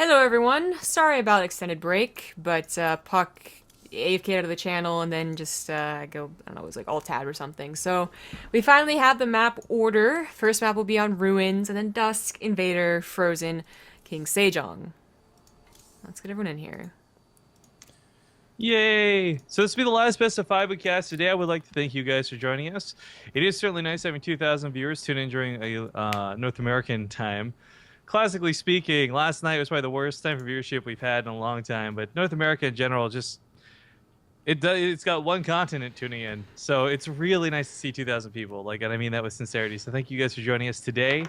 Hello everyone, sorry about extended break, but puCK AFK out of the channel and then just I don't know, it was like alt-tab or something. So we finally have the map order. First map will be on Ruins, and then Dusk, Invader, Frozen, King Sejong. Let's get everyone in here. Yay! So this will be the last best of 5 cast today. I would like to thank you guys for joining us. It is certainly nice having 2,000 viewers tune in during a North American time. Classically speaking, last night was probably the worst time for viewership we've had in a long time, but North America in general just it's got one continent tuning in, so it's really nice to see 2,000 people. And I mean that with sincerity. So thank you guys for joining us today.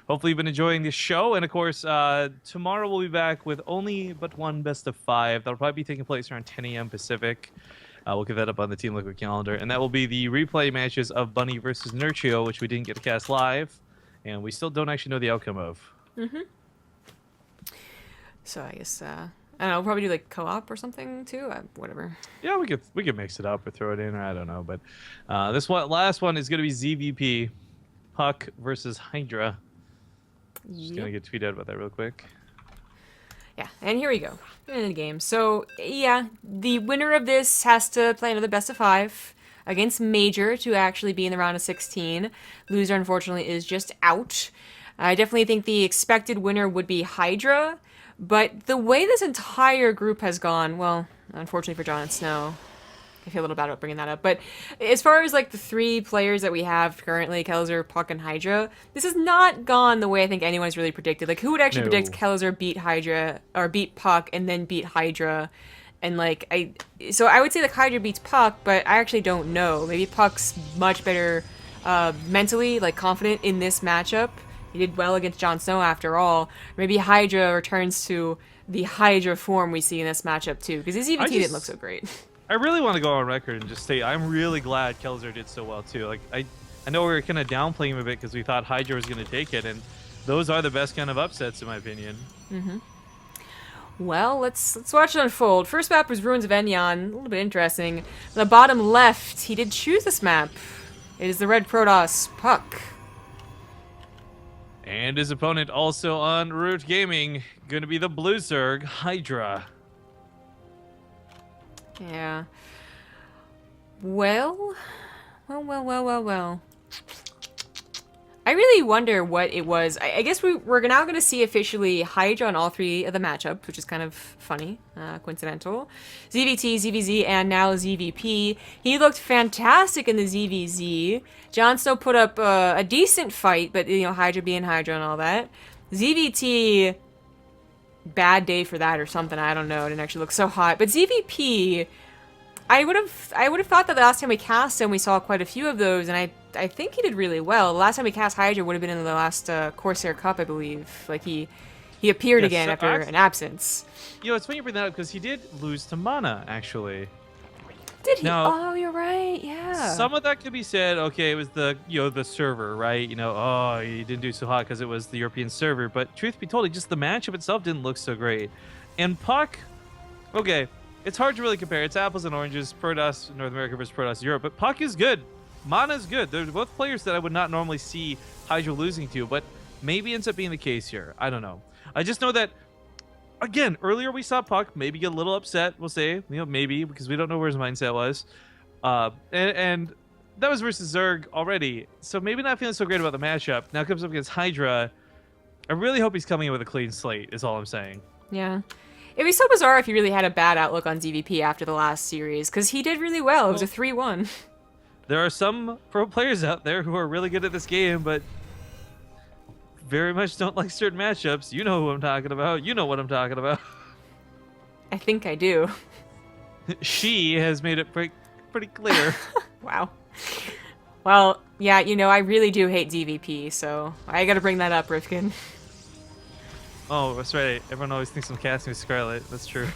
Hopefully you've been enjoying this show, and of course, tomorrow we'll be back with only but one best of 5. That'll probably be taking place around 10 a.m. Pacific. We'll get that up on the Team Liquid calendar, and that will be the replay matches of Bunny versus Nurchio, which we didn't get to cast live, and we still don't actually know the outcome of. So I guess I don't know, we'll probably do like co-op or something too. Whatever. Yeah, we could mix it up or throw it in, or I don't know. But last one is going to be ZVP, puCK versus Hydra. Just gonna get tweeted out about that real quick. Yeah, and here we go. In the game. So, yeah, the winner of this has to play another best of 5 against Major to actually be in the round of 16. Loser, unfortunately, is just out. I definitely think the expected winner would be Hydra, but the way this entire group has gone, well, unfortunately for Jon and Snow, I feel a little bad about bringing that up, but as far as like the 3 players that we have currently, Kelzer, puCK, and Hydra, this has not gone the way I think anyone's really predicted. Like, who would actually predict Kelzer beat Hydra, or beat puCK, and then beat Hydra? And so I would say that Hydra beats puCK, but I actually don't know. Maybe puCK's much better mentally, like, confident in this matchup. He did well against Jon Snow after all. Maybe Hydra returns to the Hydra form we see in this matchup too, because his EVT didn't look so great. I really want to go on record and just say I'm really glad Kelzer did so well too. Like I know we were kind of downplaying him a bit because we thought Hydra was going to take it, and those are the best kind of upsets in my opinion. Well, let's watch it unfold. First map was Ruins of Endion. A little bit interesting. The bottom left, he did choose this map. It is the red Protoss, puCK. And his opponent, also on Root Gaming, going to be the blue Zerg, Hydra. Yeah. Well. I really wonder what it was. I guess we're now going to see officially Hydra on all 3 of the matchups, which is kind of funny, coincidental. ZVT, ZVZ, and now ZVP. He looked fantastic in the ZVZ. Jon Snow put up a decent fight, but, you know, Hydra being Hydra and all that. ZVT, bad day for that or something, I don't know. It didn't actually look so hot. But ZVP, I would have thought that the last time we cast him, we saw quite a few of those, and I think he did really well. The last time we cast Hydra would have been in the last Corsair Cup, I believe. Like, he appeared again after an absence. You know, it's funny you bring that up because he did lose to Mana, actually. Did he? Now, oh, you're right. Yeah. Some of that could be said. Okay, it was the server, right? Oh, he didn't do so hot because it was the European server. But truth be told, just the matchup itself didn't look so great. And puCK, okay, it's hard to really compare. It's apples and oranges. Protoss North America versus Protoss Europe. But puCK is good. Mana is good. They're both players that I would not normally see Hydra losing to, but maybe ends up being the case here. I don't know. I just know that, again, earlier we saw puCK maybe get a little upset, we'll say. Maybe, because we don't know where his mindset was. And that was versus Zerg already, so maybe not feeling so great about the matchup. Now comes up against Hydra. I really hope he's coming in with a clean slate, is all I'm saying. Yeah. It'd be so bizarre if he really had a bad outlook on ZVP after the last series, because he did really well. It was a 3-1. There are some pro players out there who are really good at this game, but very much don't like certain matchups. You know who I'm talking about. You know what I'm talking about. I think I do. She has made it pretty clear. Wow. Well, yeah, I really do hate ZVP, so I gotta bring that up, Rifkin. Oh, that's right. Everyone always thinks I'm casting with Scarlet. That's true.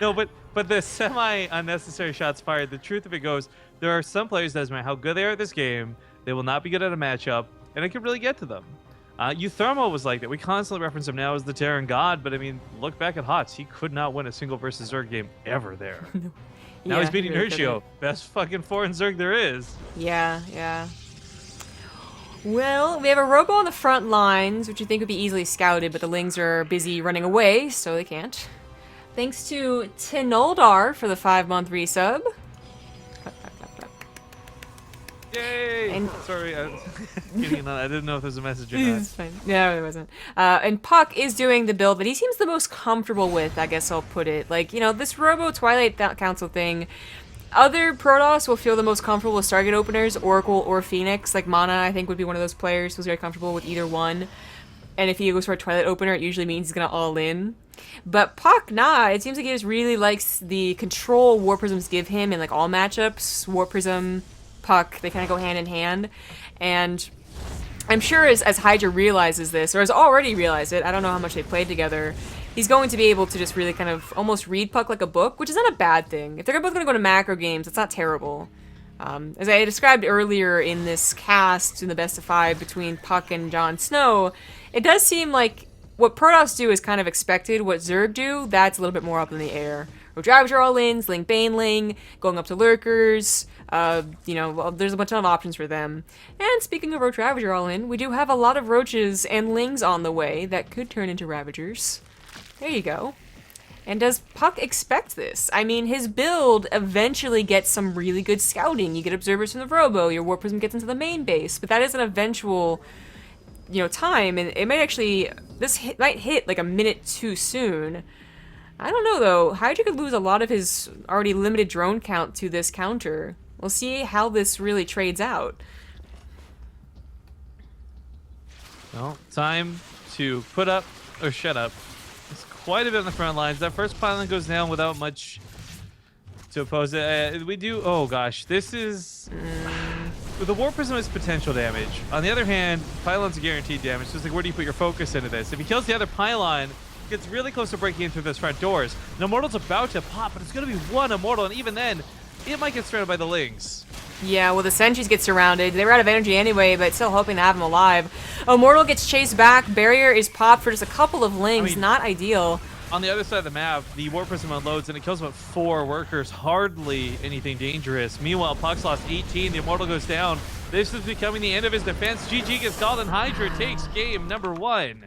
No, but the semi-unnecessary shots fired, the truth of it goes, there are some players that doesn't matter how good they are at this game, they will not be good at a matchup, and it can really get to them. Euthermo was like that. We constantly reference him now as the Terran God, but I mean, look back at HOTS. He could not win a single versus Zerg game ever there. Now he's beating really Nurchio. Best fucking foreign Zerg there is. Yeah. Well, we have a robo on the front lines, which you think would be easily scouted, but the Lings are busy running away, so they can't. Thanks to Tinoldar for the 5-month resub. Yay! And Sorry, I didn't know if there was a message or not. it's fine. No, there wasn't. And puCK is doing the build that he seems the most comfortable with, I guess I'll put it. Like, you know, this Robo Twilight Council thing, other Protoss will feel the most comfortable with Stargate openers, Oracle or Phoenix. Like, Mana, I think, would be one of those players who's very comfortable with either one. And if he goes for a Twilight opener, it usually means he's gonna all in. But puCK, nah, it seems like he just really likes the control War Prisms give him in, like, all matchups. War Prism, puCK, they kind of go hand in hand. And I'm sure as Hydra realizes this, or has already realized it, I don't know how much they played together, he's going to be able to just really kind of almost read puCK like a book, which is not a bad thing. If they're both going to go to macro games, it's not terrible. As I described earlier in this cast, in the best of 5 between puCK and Jon Snow, it does seem like what Protoss do is kind of expected. What Zerg do, that's a little bit more up in the air. Roach Ravager all-ins, Ling Baneling, going up to Lurkers, you know, well, there's a bunch of options for them. And speaking of Roach Ravager all-in, we do have a lot of Roaches and Lings on the way that could turn into Ravagers. There you go. And does puCK expect this? I mean, his build eventually gets some really good scouting. You get observers from the Robo, your War Prism gets into the main base, but that is an eventual, you know, time, and it might actually, might hit like a minute too soon. I don't know though, Hydra could lose a lot of his already limited drone count to this counter. We'll see how this really trades out. Well, time to put up or shut up. It's quite a bit on the front lines. That first pylon goes down without much to oppose it. We do, oh gosh, this is... The War Prism is potential damage. On the other hand, pylon's guaranteed damage. So it's like, where do you put your focus into this? If he kills the other pylon, gets really close to breaking in through those front doors. An Immortal's about to pop, but it's going to be one Immortal, and even then, it might get surrounded by the Lings. Yeah, well, the Sentries get surrounded. They were out of energy anyway, but still hoping to have him alive. Immortal gets chased back. Barrier is popped for just a couple of Lings. I mean, not ideal. On the other side of the map, the War Prism unloads, and it kills about 4 workers. Hardly anything dangerous. Meanwhile, puCK's lost 18. The Immortal goes down. This is becoming the end of his defense. GG gets called, and Hydra takes game number 1.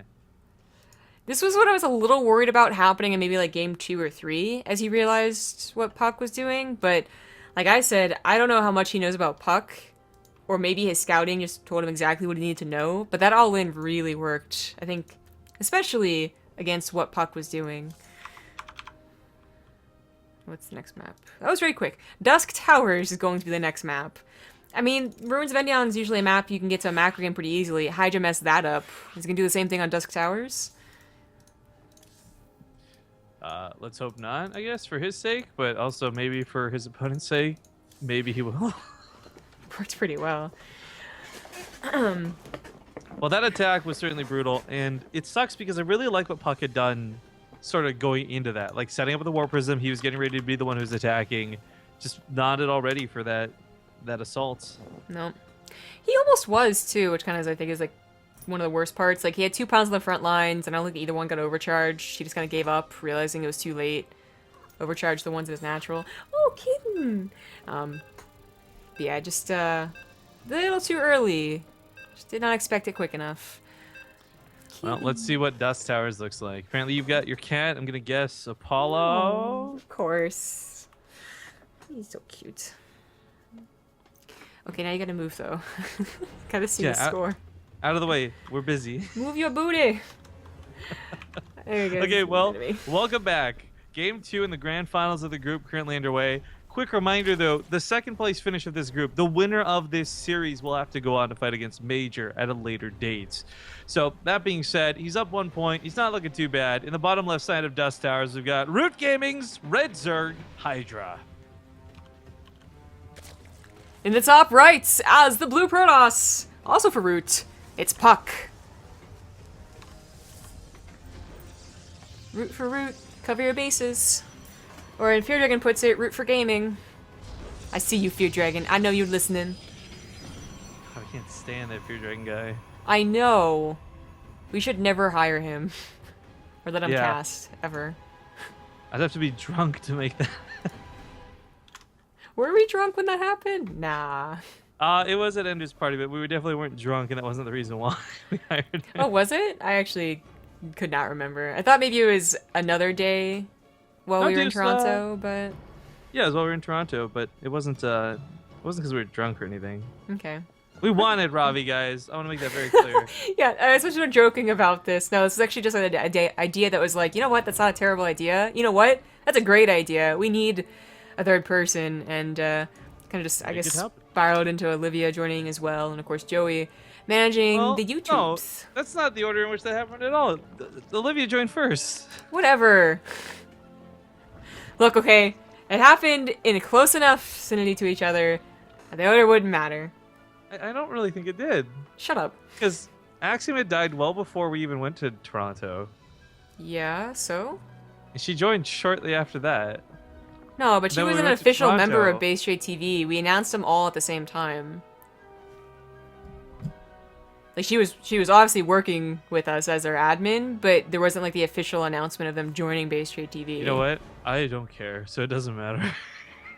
This was what I was a little worried about happening in maybe like game 2 or 3 as he realized what puCK was doing. But like I said, I don't know how much he knows about puCK, or maybe his scouting just told him exactly what he needed to know. But that all-in really worked, I think, especially against what puCK was doing. What's the next map? That was very quick. Dusk Towers is going to be the next map. I mean, Ruins of Endion is usually a map you can get to a macro game pretty easily. Hydra messed that up. Is he going to do the same thing on Dusk Towers? Let's hope not, I guess, for his sake, but also maybe for his opponent's sake. Maybe he will. Worked pretty well. Well, that attack was certainly brutal, and it sucks because I really like what puCK had done sort of going into that. Like, setting up with the War Prism, he was getting ready to be the one who's attacking. Just not at all ready for that assault. No. He almost was, too, which kind of, I think, is, like, one of the worst parts. Like, he had 2 pounds on the front lines, and I don't think either one got overcharged. He just kind of gave up, realizing it was too late. Overcharged the ones in his natural. Oh, kitten! Yeah, just, a little too early. Just did not expect it quick enough. Well, let's see what Dusk Towers looks like. Apparently you've got your cat. I'm going to guess Apollo. Oh, of course. He's so cute. Okay, now you gotta move, though. Gotta see the score. Out of the way. We're busy. Move your booty. There you go. Okay, well, welcome back. Game 2 in the grand finals of the group currently underway. Quick reminder, though, the second place finish of this group, the winner of this series will have to go on to fight against Major at a later date. So, that being said, he's up 1 point. He's not looking too bad. In the bottom left side of Dusk Towers, we've got Root Gaming's Red Zerg Hydra. In the top right, as the Blue Protoss, also for Root, it's puCK. Root for Root, cover your bases. Or in Fear Dragon puts it, root for gaming. I see you, Fear Dragon. I know you're listening. I can't stand that Fear Dragon guy. I know. We should never hire him. Or let him cast, ever. I'd have to be drunk to make that. Were we drunk when that happened? Nah. It was at Ender's party, but we definitely weren't drunk, and that wasn't the reason why we hired him. Oh, was it? I actually could not remember. I thought maybe it was another day while No, we were in just, Toronto, but yeah, as well, we were in Toronto, but it wasn't because we were drunk or anything. okay. We wanted Ravi, guys. I want to make that very clear. Yeah, I was just joking about this. No, this is actually just an idea that was like, you know what? That's not a terrible idea. You know what? That's a great idea. We need a third person, and kind of just, I Make it guess, happen. spiraled into Olivia joining as well, and of course Joey managing Well, the no, YouTubes. that's not the order in which that happened at all. Olivia joined first. Whatever. Look, okay, it happened in close enough vicinity to each other that the order wouldn't matter. I don't really think it did. Shut up. Because Axiom had died well before we even went to Toronto. Yeah, so? And she joined shortly after that. No, but she Then was we an went to official member of Toronto. BaseTradeTV. We announced them all at the same time. Like she was obviously working with us as our admin, but there wasn't like the official announcement of them joining BaseTradeTV. You know what? I don't care, so it doesn't matter.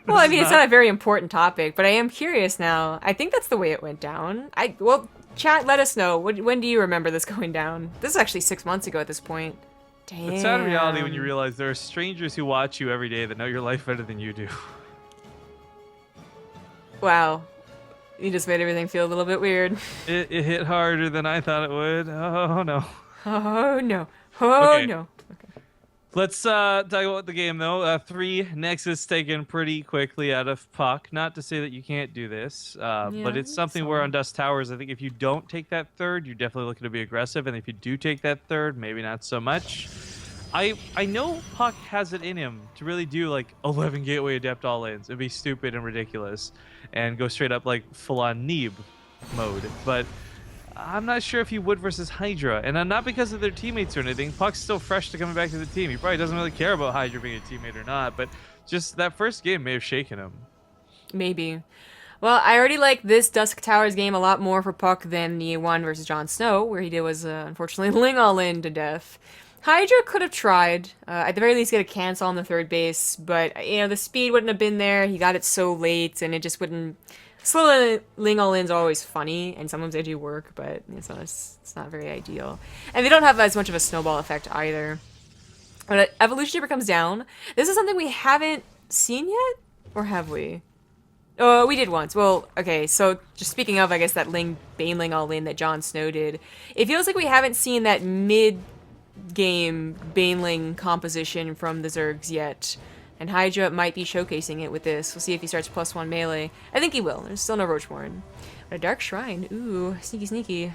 Well, I This mean, is it's not a very important topic, but I am curious now. I think that's the way it went down. Well, chat, let us know. When do you remember this going down? This is actually 6 months ago at this point. Damn. It's sad reality when you realize there are strangers who watch you every day that know your life better than you do. Wow. You just made everything feel a little bit weird. It hit harder than I thought it would. Oh no. Oh, no. Oh, Okay. no. Let's talk about the game though. 3 Nexus taken pretty quickly out of puCK. Not to say that you can't do this, but it's something where on Dust Towers, I think if you don't take that third, you're definitely looking to be aggressive, and if you do take that third, maybe not so much. I know puCK has it in him to really do like 11 gateway adept all-ins. It'd be stupid and ridiculous, and go straight up like full-on Neeb mode, but I'm not sure if he would versus Hydra, and not because of their teammates or anything. puCK's still fresh to coming back to the team. He probably doesn't really care about Hydra being a teammate or not, but just that first game may have shaken him. Maybe. Well, I already like this Dusk Towers game a lot more for puCK than the one versus Jon Snow, where he did was unfortunately ling all in to death. Hydra could have tried, at the very least get a cancel on the third base, but you know the speed wouldn't have been there. He got it so late, and it just wouldn't. Slow ling all in's always funny, and sometimes they do work, but it's not very ideal. And they don't have as much of a snowball effect either. But Evolution Chamber comes down. This is something we haven't seen yet, or have we? Oh, we did once. Well, okay, so just speaking of, I guess, that Baneling all-in that Jon Snow did, it feels like we haven't seen that mid-game Baneling composition from the Zergs yet. And Hydra might be showcasing it with this. We'll see if he starts +1 melee. I think he will. There's still no Roachborn. But a Dark Shrine. Ooh, sneaky, sneaky.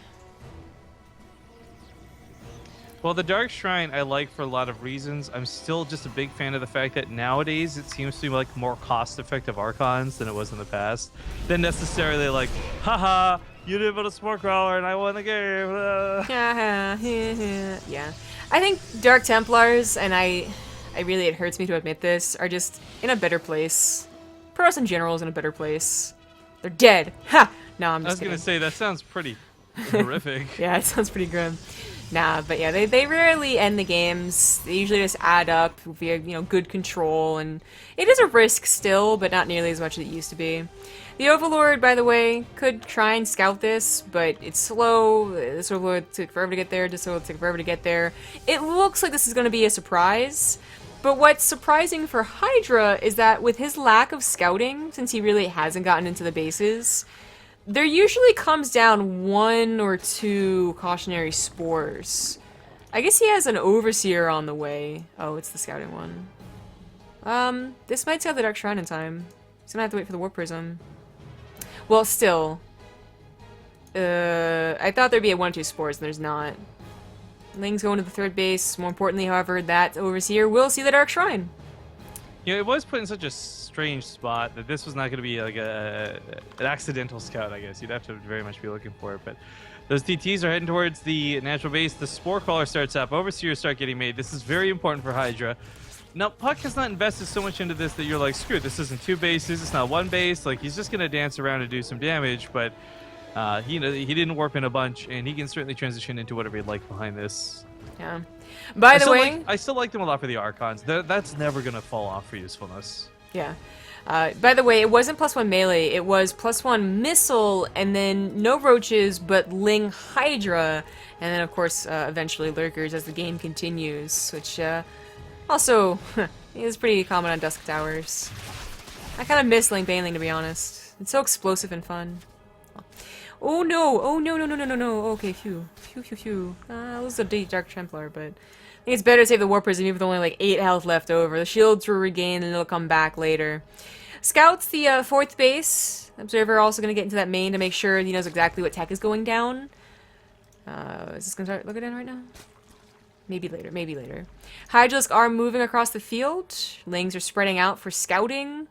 Well, the Dark Shrine I like for a lot of reasons. I'm still just a big fan of the fact that nowadays it seems to be like more cost-effective Archons than it was in the past. Than necessarily like, haha, you didn't build a Spore Crawler and I won the game. Yeah. I think Dark Templars, and I really, it hurts me to admit this, are just in a better place. Pros in general is in a better place. They're dead. Ha! No, I'm I was just kidding. gonna say that sounds pretty horrific. Yeah, it sounds pretty grim. Nah, but yeah, they rarely end the games. They usually just add up via, good control, and it is a risk still, but not nearly as much as it used to be. The Overlord, by the way, could try and scout this, but it's slow. This Overlord took forever to get there, this Overlord took forever to get there. It looks like this is going to be a surprise, but what's surprising for Hydra is that with his lack of scouting, since he really hasn't gotten into the bases, there usually comes down 1 or 2 cautionary spores. I guess he has an Overseer on the way. Oh, it's the scouting one. This might scout the Dark Shrine in time. He's gonna have to wait for the Warp Prism. Well, still. I thought there'd be a 1 or 2 spores, and there's not. Ling's going to the third base. More importantly, however, that Overseer will see the Dark Shrine. It was put in such a strange spot that this was not going to be like an accidental scout, I guess. You'd have to very much be looking for it. But those TTs are heading towards the natural base. The Spore Crawler starts up. Overseers start getting made. This is very important for Hydra. Now, puCK has not invested so much into this that you're like, screw it, this isn't 2 bases, it's not 1 base. Like, he's just going to dance around and do some damage, but he didn't warp in a bunch, and he can certainly transition into whatever he'd like behind this. Yeah. By the way, I still like them a lot for the Archons. That's never going to fall off for usefulness. yeah. By the way, it wasn't +1 melee, it was +1 missile, and then no roaches, but Ling Hydra, and then of course, eventually lurkers as the game continues, which, also, is pretty common on Dusk Towers. I kind of miss Ling Baneling, to be honest. It's so explosive and fun. Oh no! Oh no, no, no, no, no, no. Okay, phew. Phew, phew, phew. This is a Dark Templar, but I think it's better to save the War Prism even with only like 8 health left over. The shields will regain and it'll come back later. Scout's the 4th base. Observer also going to get into that main to make sure he knows exactly what tech is going down. Is this going to start looking in right now? Maybe later, maybe later. Hydralisk are moving across the field. Lings are spreading out for scouting.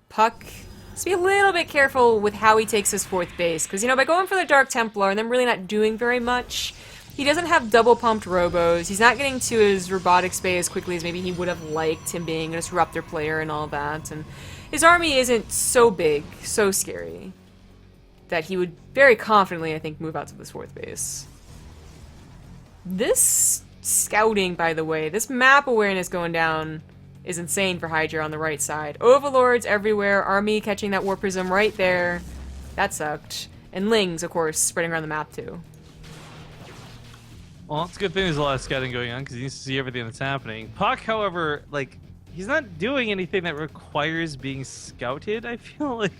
puCK. Just be a little bit careful with how he takes his 4th base, because, you know, by going for the Dark Templar and then really not doing very much, he doesn't have double pumped robos, he's not getting to his robotics bay as quickly as maybe he would have liked, him being a disruptor player and all that, and his army isn't so big, so scary, that he would very confidently, I think, move out to this 4th base. This scouting, by the way, this map awareness going down is insane for Hydra on the right side. Overlords everywhere, army catching that War Prism right there. That sucked. And Lings, of course, spreading around the map too. Well, it's a good thing there's a lot of scouting going on because he needs to see everything that's happening. puCK, however, like, he's not doing anything that requires being scouted, I feel like.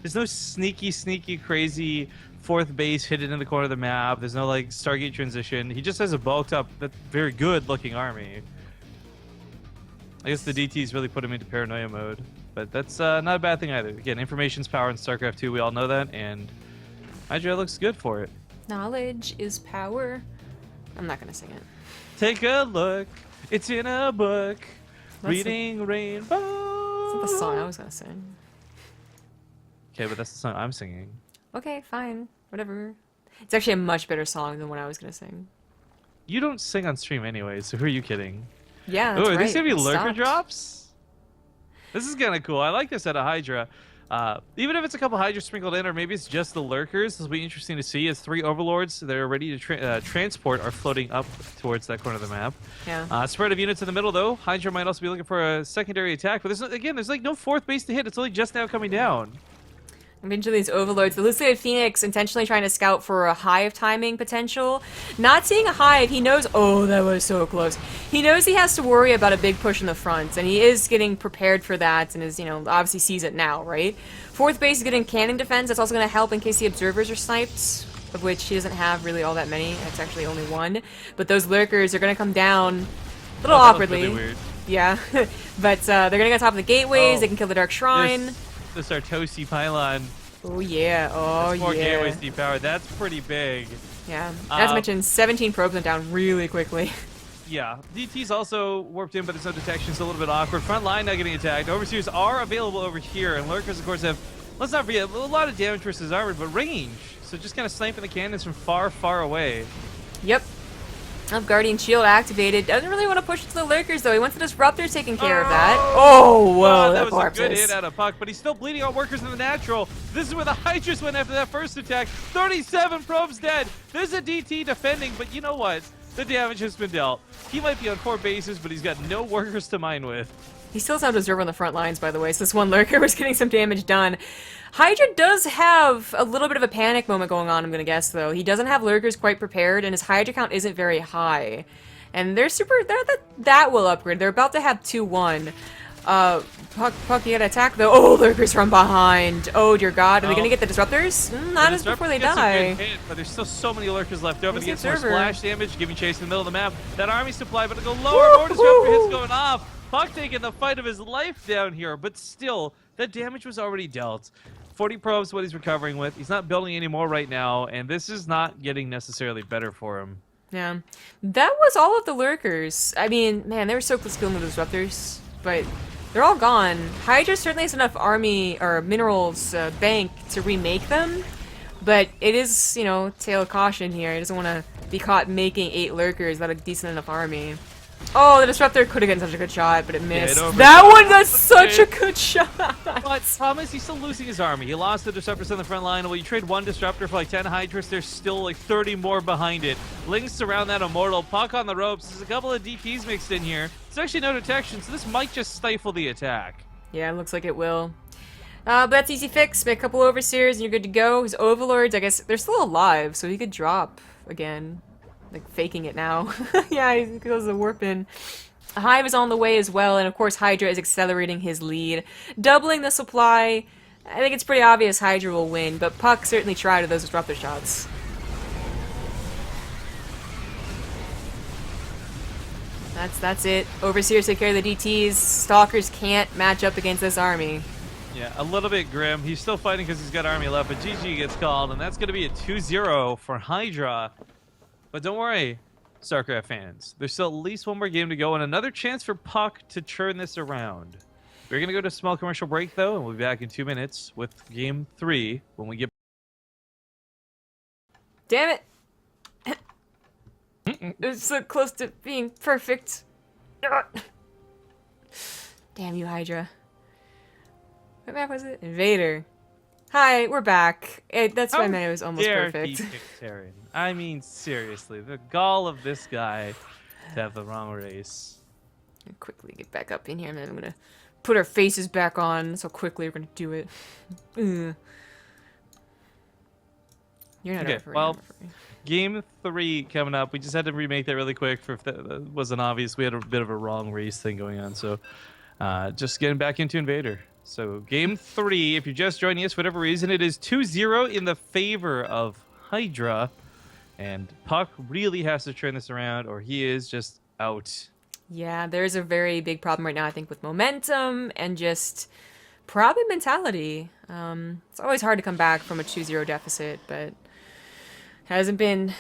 There's no sneaky, crazy 4th base hidden in the corner of the map. There's no, like, Stargate transition. He just has a bulked up, very good-looking army. I guess the DTs really put him into paranoia mode, but that's not a bad thing either. Again, information's power in StarCraft 2, we all know that, and Hydra looks good for it. Knowledge is power. I'm not gonna sing it. Take a look, it's in a book, reading rainbow. That's not the song I was gonna sing. Okay, but that's the song I'm singing. Okay, fine, whatever. It's actually a much better song than what I was gonna sing. You don't sing on stream anyway, so who are you kidding? Yeah, that's right. Are these gonna be I lurker stopped. drops? This is kind of cool. I like this out of Hydra. Even if it's a couple Hydra sprinkled in, or maybe it's just the lurkers, this will be interesting to see as 3 overlords that are ready to transport are floating up towards that corner of the map. Yeah. Spread of units in the middle, though. Hydra might also be looking for a secondary attack, but there's like no 4th base to hit. It's only just now coming down. Eventually these overlords. The Lucid Phoenix intentionally trying to scout for a hive timing potential. Not seeing a hive, he knows... Oh, that was so close. He knows he has to worry about a big push in the front, and he is getting prepared for that, and is, you know, obviously sees it now, right? 4th base is getting cannon defense. That's also going to help in case the observers are sniped, of which he doesn't have really all that many. It's actually only 1. But those lurkers are going to come down a little awkwardly. Really weird. Yeah. But they're going to get on top of the gateways. They can kill the Dark Shrine. The Sartosi pylon. Oh yeah, oh That's 4 yeah. gateways depowered. That's pretty big. Yeah, as mentioned, 17 probes went down really quickly. Yeah, DT's also warped in, but there's no detection. It's a little bit awkward. Front line not getting attacked. Overseers are available over here, and lurkers, of course, have, let's not forget, a lot of damage versus armored, but range. So just kind of sniping the cannons from far away. Yep. Guardian Shield activated. Doesn't really want to push it to the lurkers, though. He wants the Disruptor taking care of that. Oh, whoa, that was a corpses. good hit out of puCK, but he's still bleeding on workers in the natural. This is where the Hydras went after that first attack. 37 probes dead. There's a DT defending, but you know what? The damage has been dealt. He might be on 4 bases, but he's got no workers to mine with. He still has no Observer on the front lines, by the way, so this one lurker was getting some damage done. Hydra does have a little bit of a panic moment going on, I'm gonna guess, though. He doesn't have lurkers quite prepared, and his Hydra count isn't very high. And they're that will upgrade. They're about to have 2-1. puCK, you gotta attack, though. Oh, lurkers from behind. Oh, dear God. Are they gonna get the Disruptors? Not as before they die. Hit, but there's still so many lurkers left over to There's get the more observer. splash damage, giving chase in the middle of the map. That army supply, but to go lower. More Disruptor hits going off. puCK taking the fight of his life down here, but still, that damage was already dealt. 40 probes what he's recovering with. He's not building any more right now, and this is not getting necessarily better for him. Yeah. That was all of the lurkers. I mean, man, they were so close to killing the Disruptors, but they're all gone. Hydra certainly has enough army or minerals bank to remake them, but it is, you know, tale of caution here. He doesn't want to be caught making 8 lurkers without a decent enough army. Oh, the Disruptor could have gotten such a good shot, but it missed. That one got such a good shot! But Thomas, he's still losing his army. He lost the Disruptors on the front line. Well, you trade 1 Disruptor for like 10 Hydras, there's still like 30 more behind it. Lings surround that Immortal. puCK on the ropes. There's a couple of DPs mixed in here. There's actually no detection, so this might just stifle the attack. Yeah, it looks like it will. But that's easy fix. Make a couple overseers and you're good to go. His overlords, I guess, they're still alive, so he could drop again. Like, faking it now. Yeah, he goes the warp in. Hive is on the way as well, and of course Hydra is accelerating his lead. Doubling the supply. I think it's pretty obvious Hydra will win, but puCK certainly tried to those disruptor shots. That's it. Overseers take care of the DTs. Stalkers can't match up against this army. Yeah, a little bit grim. He's still fighting because he's got army left, but GG gets called, and that's going to be a 2-0 for Hydra. But don't worry, StarCraft fans. There's still at least one more game to go, and another chance for puCK to turn this around. We're going to go to a small commercial break, though, and we'll be back in 2 minutes with Game 3 when we get... Damn it! It was so close to being perfect. Damn you, Hydra. What map was it? Invader. Hi, we're back. That's what I meant. It was almost perfect. I mean, seriously, the gall of this guy to have the wrong race. Quickly get back up in here, and then I'm gonna put our faces back on. That's how quickly we're gonna do it. Ugh. You're not okay. referee, Well, Game 3 coming up. We just had to remake that really quick for if that wasn't obvious. We had a bit of a wrong race thing going on, so just getting back into Invader. So Game 3, if you're just joining us for whatever reason, it is 2-0 in the favor of Hydra, and puCK really has to turn this around, or he is just out. Yeah, there's a very big problem right now, I think, with momentum and just probably mentality. It's always hard to come back from a 2-0 deficit, but hasn't been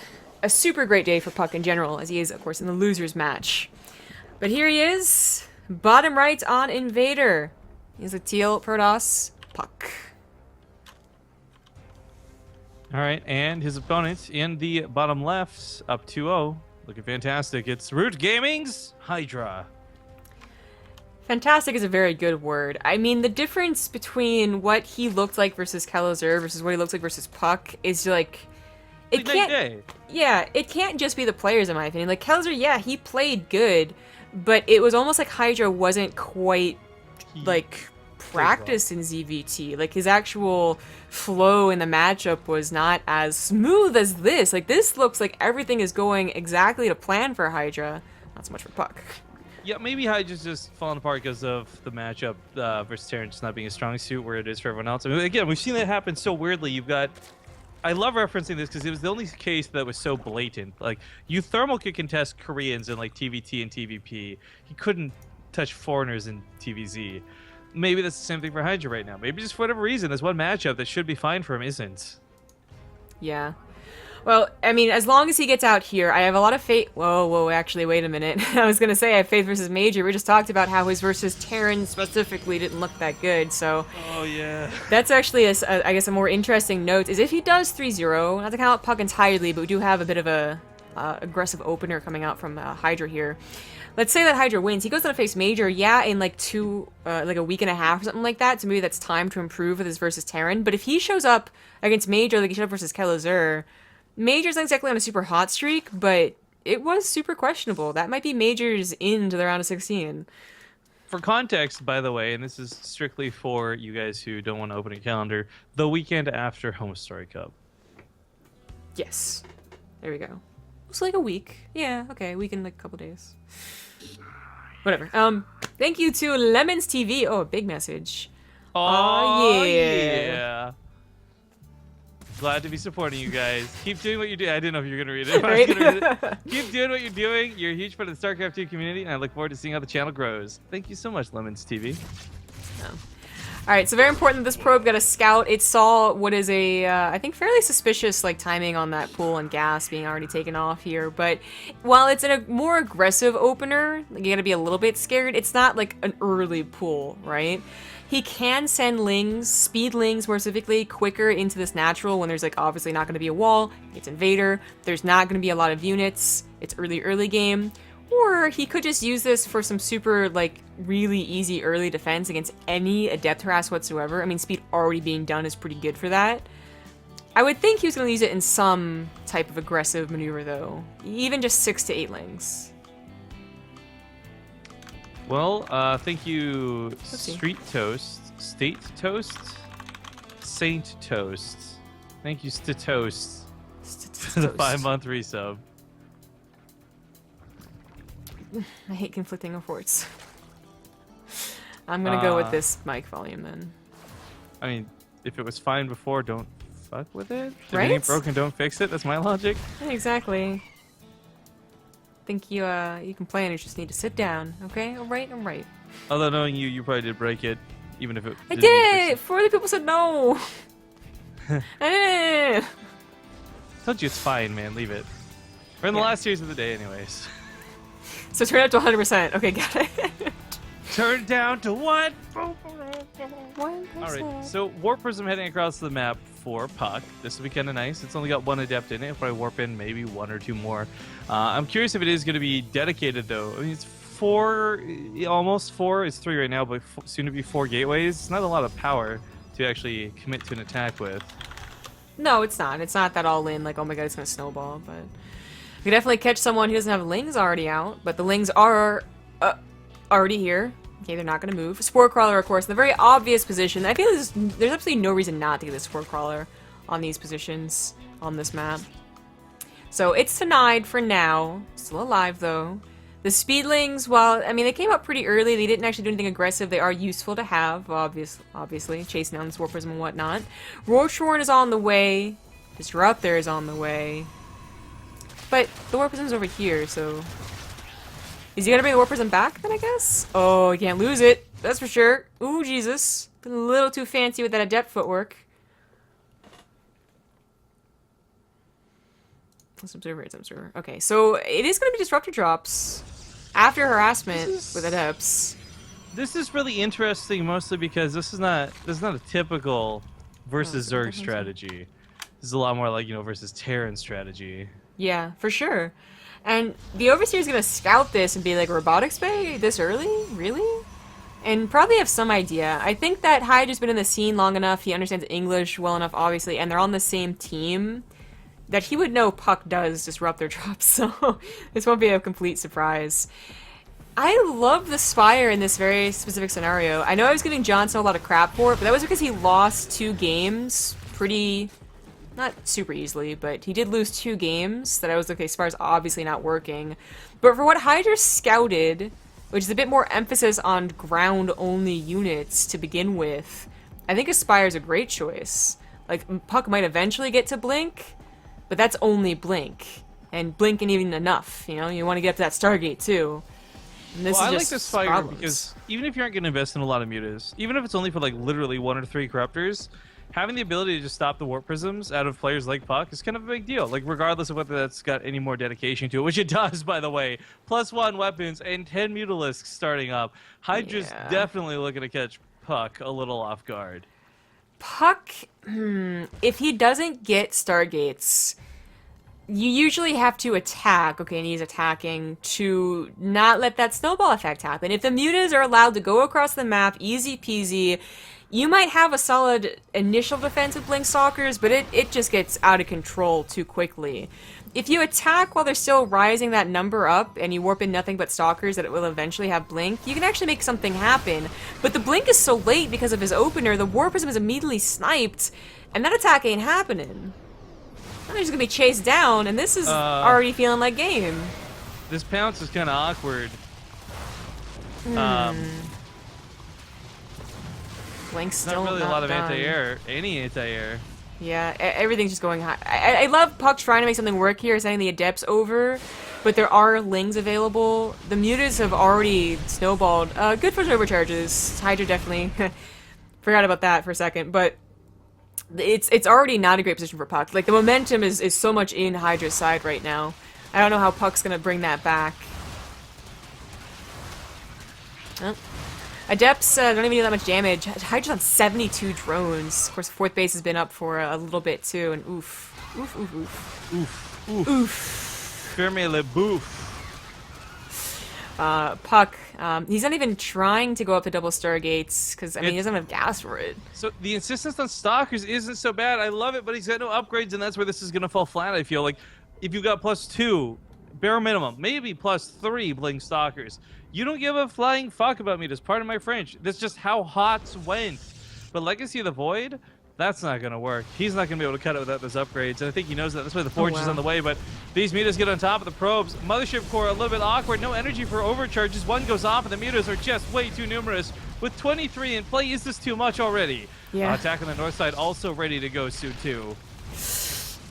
a super great day for puCK in general, as he is, of course, in the losers match. But here he is, bottom right on Invader. He's a teal Protoss puCK. All right, and his opponent in the bottom left, up 2-0. Looking fantastic. It's Root Gaming's Hydra. Fantastic is a very good word. I mean, the difference between what he looked like versus Kalazur versus what he looks like versus puCK is like... It can't... Yeah, it can't just be the players, in my opinion. Like, Kalazur, yeah, he played good, but it was almost like Hydra wasn't quite... like practiced in ZVT. Like his actual flow in the matchup was not as smooth as this. Like this looks like everything is going exactly to plan for Hydra. Not so much for puCK. Yeah, maybe Hydra's just falling apart because of the matchup versus Terran just not being a strong suit where it is for everyone else. I mean, again, we've seen that happen so weirdly. You've got... I love referencing this because it was the only case that was so blatant. Like, you thermal could contest Koreans in like TVT and TVP. He couldn't touch foreigners in TVZ. Maybe that's the same thing for Hydra right now. Maybe just for whatever reason, there's one matchup that should be fine for him isn't. Yeah. Well, I mean, as long as he gets out here, I have a lot of faith. Whoa, actually, wait a minute. I was going to say I have faith versus Major. We just talked about how his versus Terran specifically didn't look that good, so... Oh, yeah. That's actually, I guess, a more interesting note, is if he does 3-0, not to count puCK entirely, but we do have a bit of a aggressive opener coming out from Hydra here. Let's say that Hydra wins. He goes on to face Major, yeah, in like like a week and a half or something like that, so maybe that's time to improve with his versus Terran. But if he shows up against Major like he showed up versus Kalazur, Major's not exactly on a super hot streak, but it was super questionable. That might be Major's into the round of 16. For context, by the way, and this is strictly for you guys who don't want to open a calendar, the weekend after Home Story Cup. Yes. There we go. It's like a week. Yeah, okay, a week and like a couple days. Whatever. Thank you to Lemons TV. Oh, a big message. Oh, yeah. Glad to be supporting you guys. Keep doing what you do. I didn't know if you were going to read it. Right? Keep doing what you're doing. You're a huge part of the StarCraft 2 community, and I look forward to seeing how the channel grows. Thank you so much, Lemons TV. Alright, so very important that this probe got a scout. It saw what is a, I think, fairly suspicious like timing on that pool and gas being already taken off here. But while it's in a more aggressive opener, like, you gotta be a little bit scared, it's not like an early pool, right? He can send lings, speed lings more specifically, quicker into this natural when there's like obviously not going to be a wall. It's Invader. There's not going to be a lot of units. It's early game. Or he could just use this for some super like really easy early defense against any adept harass whatsoever. I mean, speed already being done is pretty good for that. I would think he was going to use it in some type of aggressive maneuver though. Even just 6 to 8 lings. Well, thank you, Oopsie. Street Toast, State Toast? Saint Toast. Thank you, Toast. For the 5-month resub. I hate conflicting reports. I'm gonna go with this mic volume then. I mean, if it was fine before, don't fuck with it. If Right? it ain't broken, don't fix it. That's my logic. Yeah, exactly. Think you complain, you just need to sit down, okay? Alright, alright. Although knowing you, you probably did break it, even if it. I didn't did fix it! 40 people said no! Eh. Told you it's fine, man. Leave it. We're in the last series of the day, anyways. So turn it up to 100%. Okay, got it. Turn it down to what? 1%. Alright, so Warp Prism heading across the map for puCK. This will be kind of nice. It's only got one Adept in it. If I warp in maybe one or two more. I'm curious if it is going to be dedicated, though. I mean, it's almost four. It's 3 right now, but soon to be 4 gateways. It's not a lot of power to actually commit to an attack with. No, it's not. It's not that all in, like, oh my god, it's gonna snowball, but... We can definitely catch someone who doesn't have Lings already out, but the Lings are already here. Okay, they're not gonna move. Spore Crawler, of course, in the very obvious position. I feel there's absolutely no reason not to get the Spore Crawler on these positions on this map. So it's denied for now. Still alive, though. The Speedlings, while, I mean, they came up pretty early. They didn't actually do anything aggressive. They are useful to have, obviously, chasing down the Sword Prism and whatnot. Rorschorn is on the way. Disruptor is on the way. But the Warp Prism's over here, so... Is he gonna bring the Warp Prism back, then, I guess? Oh, you can't lose it. That's for sure. Ooh, Jesus. Been a little too fancy with that Adept footwork. It's Observer, it's Observer. Okay, so it is gonna be Disruptor drops. After harassment with Adepts. This is really interesting, mostly because this is not a typical versus Zerg strategy. This is a lot more like, versus Terran strategy. Yeah, for sure. And the Overseer is gonna scout this and be like, Robotics Bay? This early? Really? And probably have some idea. I think that Hydra's been in the scene long enough, he understands English well enough, obviously, and they're on the same team, that he would know puCK does disrupt their drops, so this won't be a complete surprise. I love the Spire in this very specific scenario. I know I was giving Johnson a lot of crap for it, but that was because he lost 2 games pretty... not super easily, but he did lose 2 games that I was, okay, Spire's obviously not working. But for what Hydra scouted, which is a bit more emphasis on ground-only units to begin with, I think Aspire's a great choice. Like, puCK might eventually get to Blink, but that's only Blink. And Blink ain't even enough, you want to get up to that Stargate, too. And this well, is I just like this Spire problems. because even if you aren't going to invest in a lot of mutas, even if it's only for, like, literally 1 or 3 Corruptors, having the ability to just stop the Warp Prisms out of players like puCK is kind of a big deal. Like, regardless of whether that's got any more dedication to it, which it does, by the way. +1 weapons and 10 Mutalisks starting up. Hydra's definitely looking to catch puCK a little off guard. puCK, if he doesn't get Stargates, you usually have to attack, okay, and he's attacking, to not let that snowball effect happen. If the mutas are allowed to go across the map, easy peasy, you might have a solid initial defense with Blink Stalkers, but it just gets out of control too quickly. If you attack while they're still rising that number up, and you warp in nothing but Stalkers that it will eventually have Blink, you can actually make something happen. But the Blink is so late because of his opener, the Warp Prism is immediately sniped, and that attack ain't happening. Now they're just gonna be chased down, and this is already feeling like game. This pounce is kind of awkward. Blink's still not really not a lot of done. anti-air. Any anti-air. Yeah, everything's just going high. I love puCK trying to make something work here, sending the Adepts over, but there are Lings available. The Mutas have already snowballed. Good for overcharges. Hydra definitely forgot about that for a second, but it's already not a great position for puCK. Like, the momentum is so much in Hydra's side right now. I don't know how puCK's gonna bring that back. Oh. Adepts don't even do that much damage. Hydra's on 72 drones. Of course, 4th base has been up for a little bit too, and oof. Oof, oof, oof. Oof. Oof. Oof. Ferme le bouffe. puCK, he's not even trying to go up to double Stargates, because, I mean, he doesn't have gas for it. So the insistence on Stalkers isn't so bad. I love it, but he's got no upgrades, and that's where this is going to fall flat, I feel. Like, if you got +2, bare minimum, maybe +3 Blink Stalkers, you don't give a flying fuck about me. That's part of my French. That's just how HOTS went. But Legacy of the Void, that's not going to work. He's not going to be able to cut it without those upgrades, and I think he knows that. That's why the Forge is on the way, but these mutas get on top of the probes. Mothership Core a little bit awkward. No energy for overcharges. One goes off, and the mutas are just way too numerous. With 23 in play, is this too much already? Yeah. Attack on the north side also ready to go soon, too.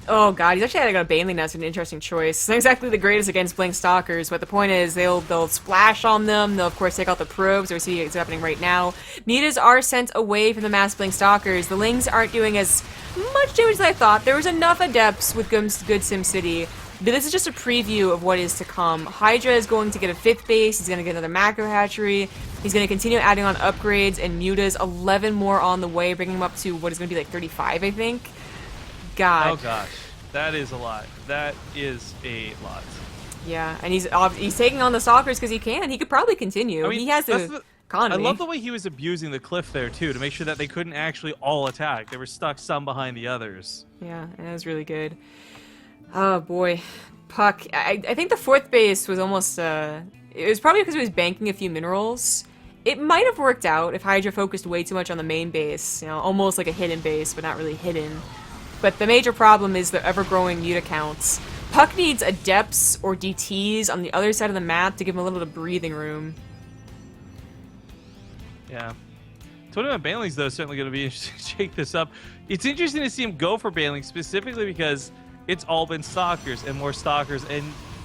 Oh god, he's actually had to go to Baneling. That's an interesting choice. It's not exactly the greatest against Blink Stalkers, but the point is they'll splash on them. They'll of course take out the probes. We're seeing it's happening right now. Mutas are sent away from the mass Blink Stalkers. The Lings aren't doing as much damage as I thought. There was enough adepts with good SimCity, but this is just a preview of what is to come. Hydra is going to get a 5th base. He's going to get another macro hatchery. He's going to continue adding on upgrades and mutas. 11 more on the way, bringing him up to what is going to be like 35, I think. God. Oh gosh, that is a lot. That is a lot. Yeah, and he's taking on the Stalkers because he can. He could probably continue. I mean, he has the economy. I love the way he was abusing the cliff there too to make sure that they couldn't actually all attack. They were stuck some behind the others. Yeah, and that was really good. Oh boy, puCK. I think the 4th base was almost. It was probably because he was banking a few minerals. It might have worked out if Hydra focused way too much on the main base. You know, almost like a hidden base, but not really hidden. But the major problem is the ever-growing muta counts. puCK needs adepts or DTs on the other side of the map to give him a little bit of breathing room. Yeah. Totem Banelings, though, is certainly going to be interesting to shake this up. It's interesting to see him go for Baneling, specifically because it's all been Stalkers and more Stalkers, and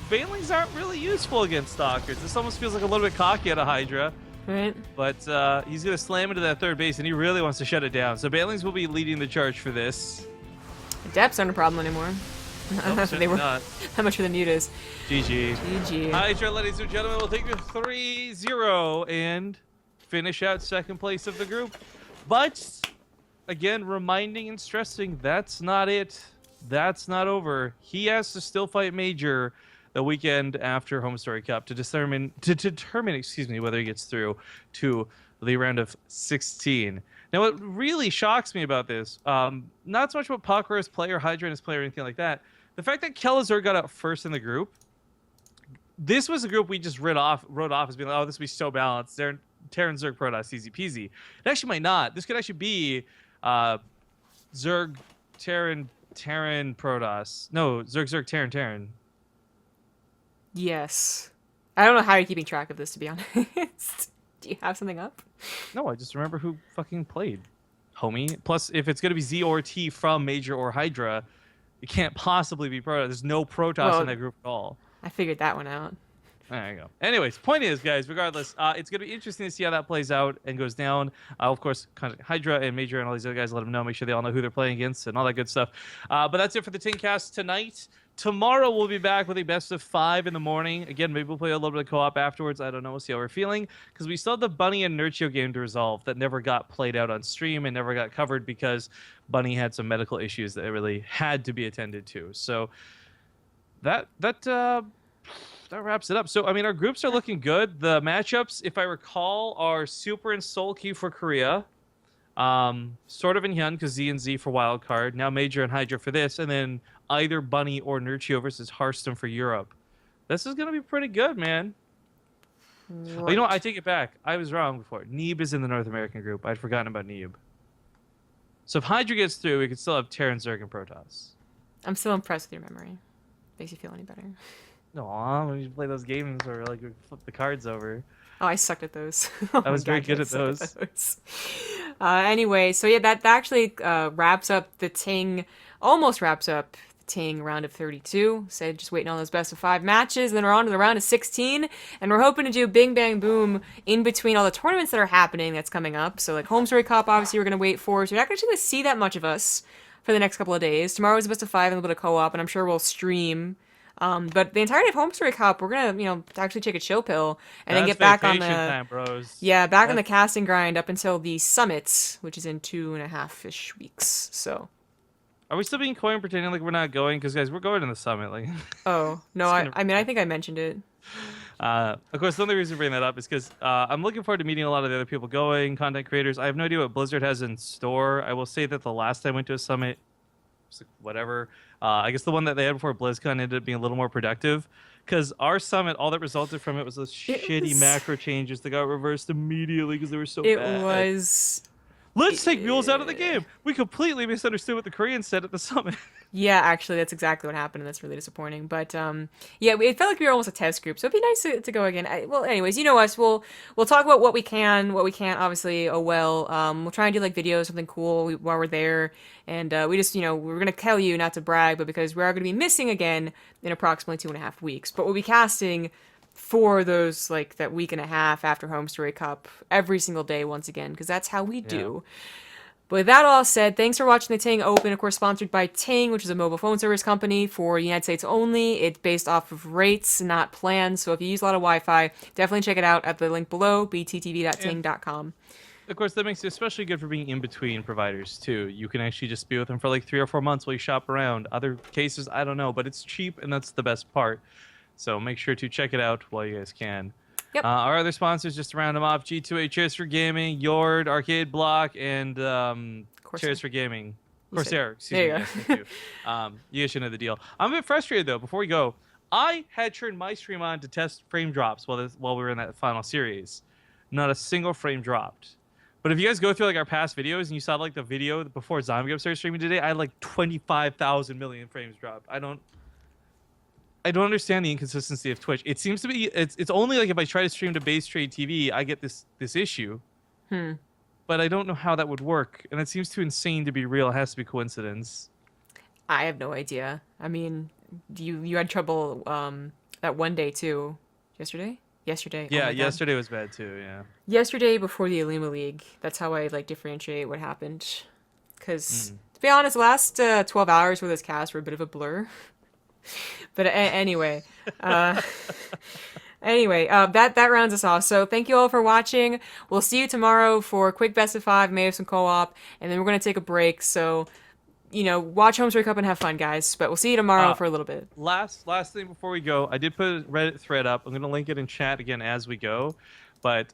Banelings aren't really useful against Stalkers. This almost feels like a little bit cocky out of Hydra. Right. But he's going to slam into that 3rd base, and he really wants to shut it down. So Banelings will be leading the charge for this. Adepts aren't a problem anymore. Nope, They were not. How much for the mutas? GG. GG. Hydra, ladies and gentlemen, will take the 3-0 and finish out 2nd place of the group. But, again, reminding and stressing, that's not it. That's not over. He has to still fight Major the weekend after Home Story Cup to determine, whether he gets through to the round of 16. Now, what really shocks me about this, not so much about puCK or his player, Hydra and his player, or anything like that, the fact that Kelazur got out first in the group, this was a group we just wrote off as being like, oh, this will be so balanced. Terran Zerg Protoss, easy peasy. It actually might not. This could actually be Zerg Terran Protoss. No, Zerg Terran. Yes. I don't know how you're keeping track of this, to be honest. Do you have something up? No, I just remember who fucking played, homie. Plus, if it's going to be Z or T from Major or Hydra, it can't possibly be Protoss. There's no Protoss in that group at all. I figured that one out. There you go. Anyways, point is, guys, regardless, it's going to be interesting to see how that plays out and goes down. Of course, contact Hydra and Major and all these other guys, let them know, make sure they all know who they're playing against and all that good stuff. But that's it for the TING tonight. Tomorrow we'll be back with a best of 5 in the morning. Again, maybe we'll play a little bit of co-op afterwards. I don't know. We'll see how we're feeling. Because we still have the Bunny and Nurchio game to resolve that never got played out on stream and never got covered because Bunny had some medical issues that really had to be attended to. So that wraps it up. So, I mean, our groups are looking good. The matchups, if I recall, are Super and Soul Key for Korea. Sort of in Hyun because Z and Z for wild card. Now Major and Hydra for this, and then either Bunny or Nurchio versus Hearthstone for Europe. This is gonna be pretty good, man. Well, you know what? I take it back. I was wrong before. Neeb is in the North American group. I'd forgotten about Neeb. So if Hydra gets through, we could still have Terran, Zerg, and Protoss. I'm still impressed with your memory. Makes you feel any better. No, when you play those games where like we flip the cards over. Oh, I sucked at those. I was very good at those. Anyway, so yeah, that actually wraps up the TING, almost wraps up the TING round of 32. So just waiting on those best of 5 matches. Then we're on to the round of 16. And we're hoping to do Bing Bang Boom in between all the tournaments that are happening that's coming up. So like Home Story Cup, obviously, we're going to wait for. So you're not actually going to see that much of us for the next couple of days. Tomorrow's the best of 5 and a little bit of co-op. And I'm sure we'll stream. But the entirety of Home Story Cup, we're gonna, actually take a chill pill and then get back on the time, bros. Yeah, back on the casting grind up until the summit, which is in 2.5-ish weeks. So, are we still being coy and pretending like we're not going? Because guys, we're going to the summit. Like, oh no, I mean, I think I mentioned it. Of course, the only reason to bring that up is because I'm looking forward to meeting a lot of the other people going, content creators. I have no idea what Blizzard has in store. I will say that the last time I went to a summit, it was like whatever. I guess the one that they had before BlizzCon ended up being a little more productive because our summit, all that resulted from it was those shitty macro changes that got reversed immediately because they were so bad. It was Let's take mules out of the game. We completely misunderstood what the Koreans said at the summit. Yeah, actually, that's exactly what happened, and that's really disappointing. But yeah, it felt like we were almost a test group, so it'd be nice to go again. Well, anyways, you know us. We'll talk about what we can, what we can't. Obviously, oh well. We'll try and do like videos, something cool while we're there, and we just, we're gonna tell you not to brag, but because we are gonna be missing again in approximately 2.5 weeks. But we'll be casting for those like that week and a half after Home Story Cup every single day once again, because that's how we do. But with that all said, thanks for watching the TING Open, of course sponsored by TING, which is a mobile phone service company for the United States only. It's based off of rates, not plans, so if you use a lot of Wi-Fi, definitely check it out at the link below, bttv.ting.com. Of course, that makes it especially good for being in between providers, too. You can actually just be with them for like 3 or 4 months while you shop around. Other cases, I don't know, but it's cheap, and that's the best part. So make sure to check it out while you guys can. Yep. Our other sponsors, just to round them off, G2A Chairs for Gaming, Yord, Arcade Block, and Chairs for Gaming. Corsair, excuse me. Yes, thank you. You guys should know the deal. I'm a bit frustrated, though, before we go. I had turned my stream on to test frame drops while we were in that final series. Not a single frame dropped. But if you guys go through like our past videos and you saw like the video before Zombie Up started streaming today, I had like 25,000 million frames dropped. I don't understand the inconsistency of Twitch. It seems to be it's only like if I try to stream to BaseTradeTV, I get this issue. But I don't know how that would work, and it seems too insane to be real. It has to be coincidence. I have no idea. I mean, you had trouble that one day too. Yesterday? Yesterday. Yeah, oh my God. yesterday was bad too, yeah. Yesterday before the Illuma League. That's how I like differentiate what happened. Because to be honest, the last 12 hours for this cast were a bit of a blur. But anyway, that rounds us off. So thank you all for watching. We'll see you tomorrow for a quick best of 5, maybe some co-op, and then we're gonna take a break. So, watch Home Story Cup and have fun, guys. But we'll see you tomorrow for a little bit. Last thing before we go, I did put a Reddit thread up. I'm gonna link it in chat again as we go. But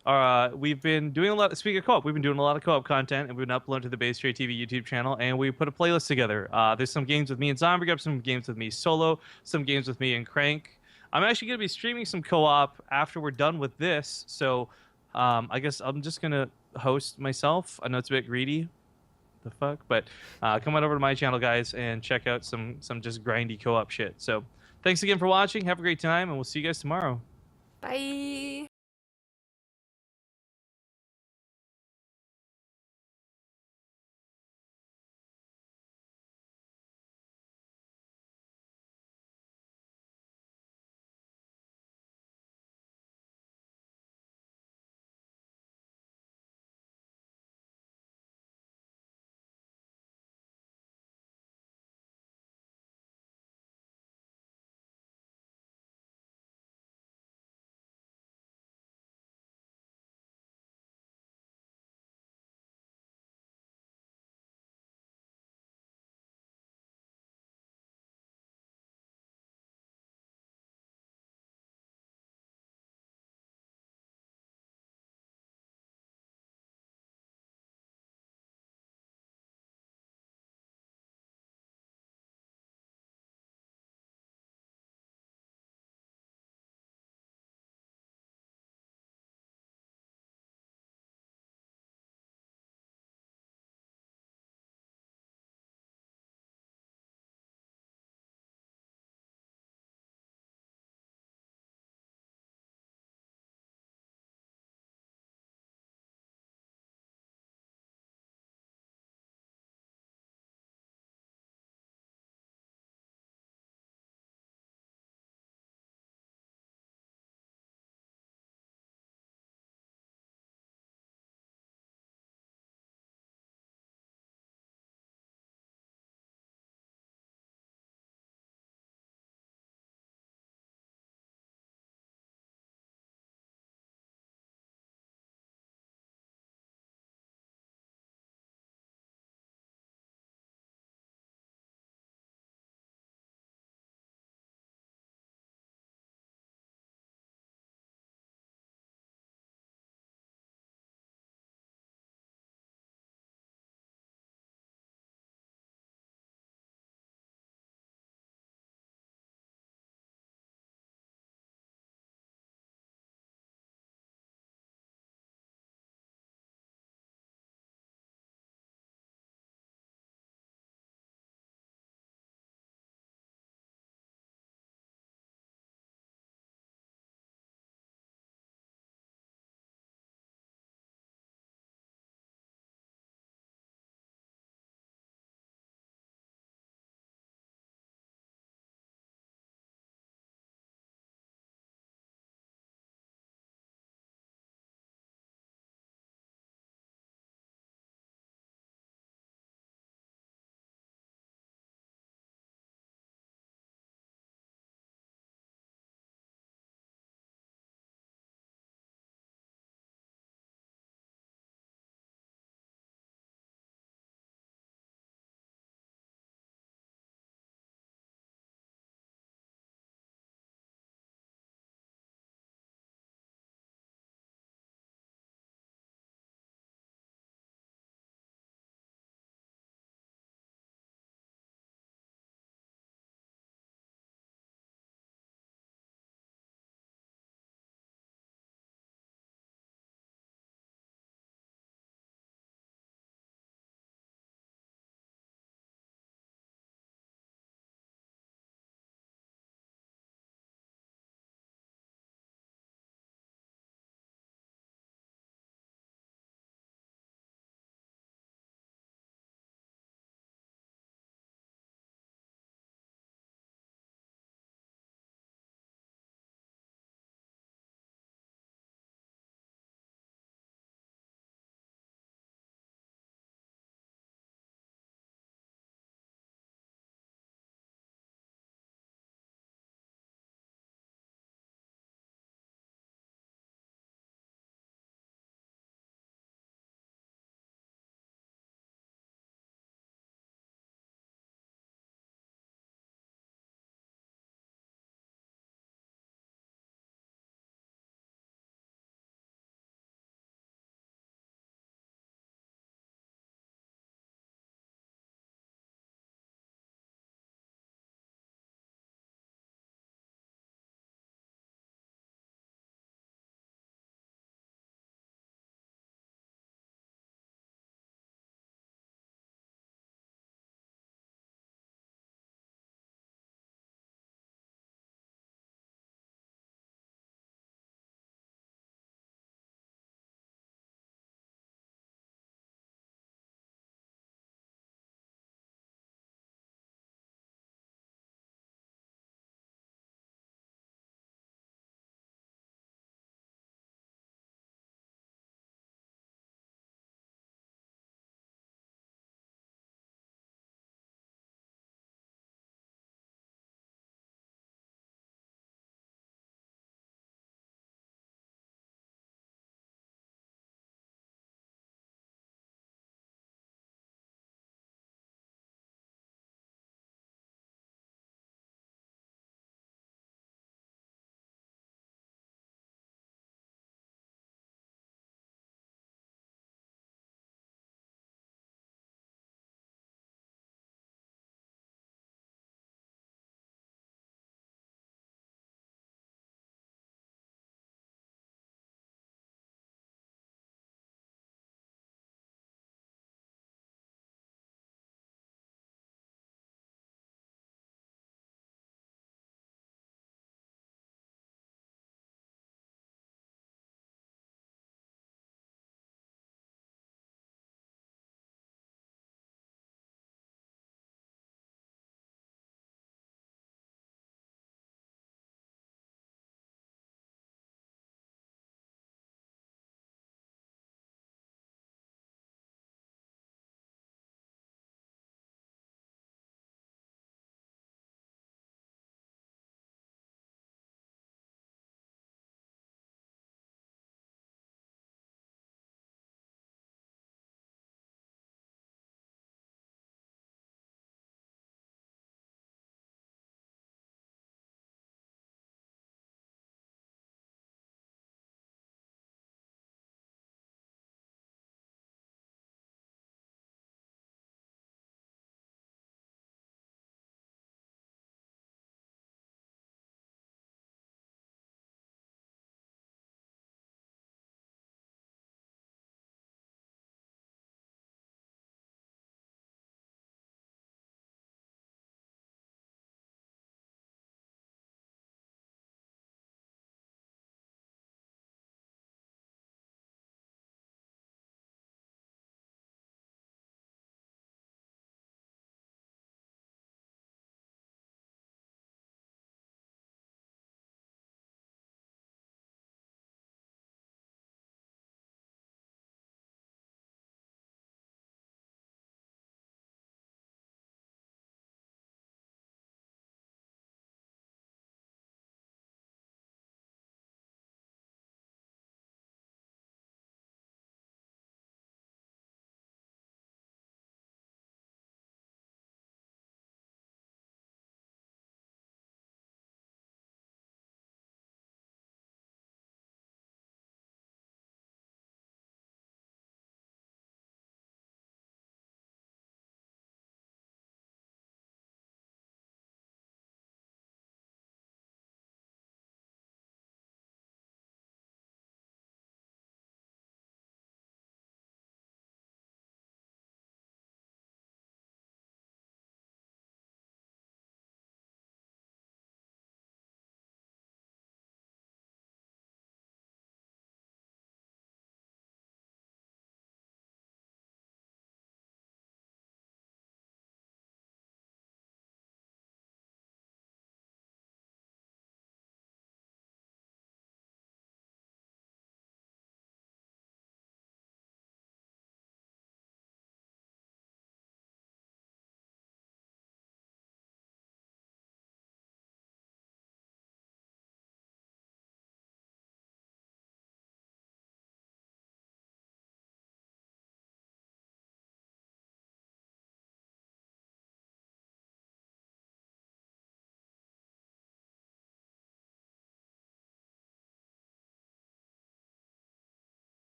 we've been doing a lot. Speaking of co-op, we've been doing a lot of co-op content, and we've been uploading to the BaseTradeTV YouTube channel. And we put a playlist together. There's some games with me and Zombie Up, some games with me solo, some games with me and Crank. I'm actually gonna be streaming some co-op after we're done with this. So I guess I'm just gonna host myself. I know it's a bit greedy, the fuck, but come on over to my channel, guys, and check out some just grindy co-op shit. So thanks again for watching. Have a great time, and we'll see you guys tomorrow. Bye.